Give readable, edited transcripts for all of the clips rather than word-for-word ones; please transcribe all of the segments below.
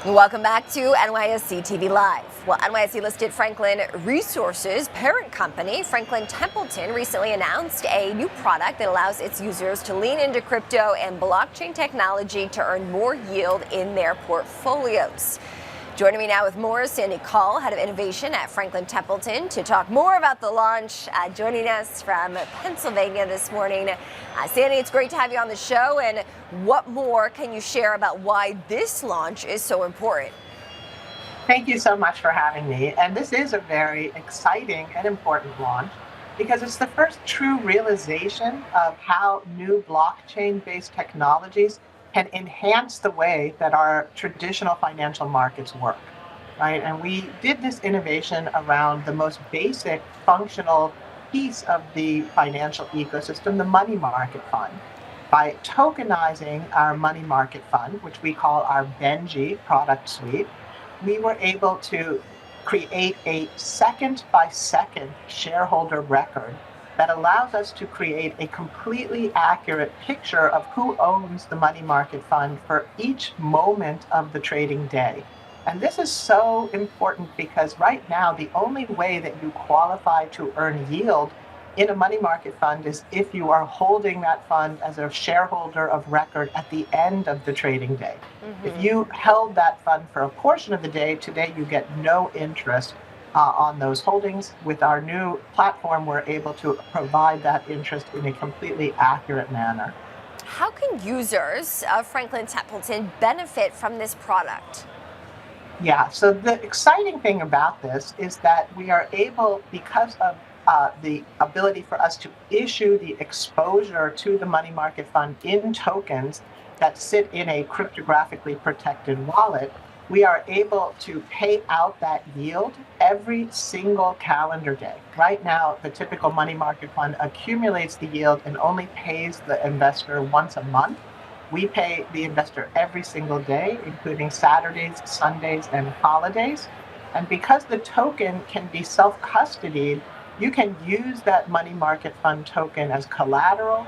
Welcome back to NYSE TV Live. Well, NYSE listed Franklin Resources parent company, Franklin Templeton, recently announced a new product that allows its users to lean into crypto and blockchain technology to earn more yield in their portfolios. Joining me now with more is Sandy Kaul, head of innovation at Franklin Templeton, to talk more about the launch. Joining us from Pennsylvania this morning. Sandy, it's great to have you on the show. And what more can you share about why this launch is so important? Thank you so much for having me. And this is a very exciting and important launch because it's the first true realization of how new blockchain-based technologies can enhance the way that our traditional financial markets work, right? And we did this innovation around the most basic functional piece of the financial ecosystem, the money market fund. By tokenizing our money market fund, which we call our Benji product suite, we were able to create a second-by-second shareholder record that allows us to create a completely accurate picture of who owns the money market fund for each moment of the trading day. And this is so important because right now, the only way that you qualify to earn yield in a money market fund is if you are holding that fund as a shareholder of record at the end of the trading day. If you held that fund for a portion of the day, today you get no interest on those holdings. With our new platform, we're able to provide that interest in a completely accurate manner. How can users of Franklin Templeton benefit from this product? Yeah, so the exciting thing about this is that we are able, because of the ability for us to issue the exposure to the money market fund in tokens that sit in a cryptographically protected wallet, we are able to pay out that yield every single calendar day. Right now, the typical money market fund accumulates the yield and only pays the investor once a month. We pay the investor every single day, including Saturdays, Sundays, and holidays. And because the token can be self-custodied, you can use that money market fund token as collateral.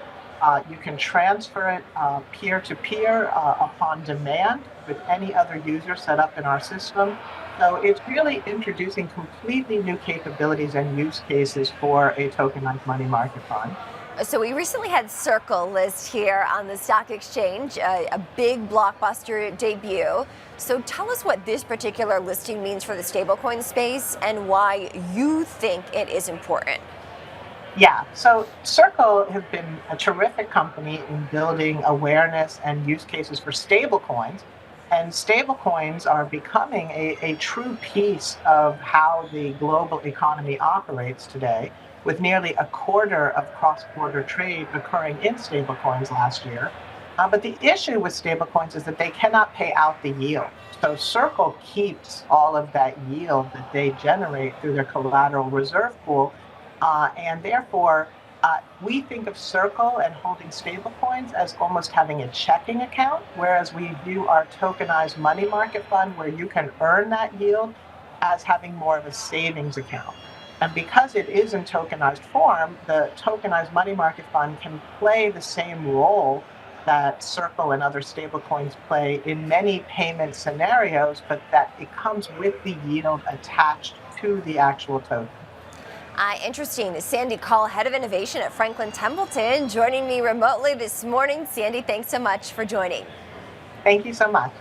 You can transfer it peer-to-peer upon demand with any other user set up in our system. So it's really introducing completely new capabilities and use cases for a tokenized money market fund. So we recently had Circle list here on the stock exchange, a big blockbuster debut. So tell us what this particular listing means for the stablecoin space and why you think it is important. Yeah, so Circle has been a terrific company in building awareness and use cases for stablecoins. And stablecoins are becoming a true piece of how the global economy operates today, with nearly a quarter of cross-border trade occurring in stablecoins last year. But the issue with stablecoins is that they cannot pay out the yield. So Circle keeps all of that yield that they generate through their collateral reserve pool. And therefore, we think of Circle and holding stablecoins as almost having a checking account, whereas we view our tokenized money market fund, where you can earn that yield, as having more of a savings account. And because it is in tokenized form, the tokenized money market fund can play the same role that Circle and other stablecoins play in many payment scenarios, but that it comes with the yield attached to the actual token. Interesting. Sandy Kaul, head of innovation at Franklin Templeton, joining me remotely this morning. Sandy, thanks so much for joining. Thank you so much.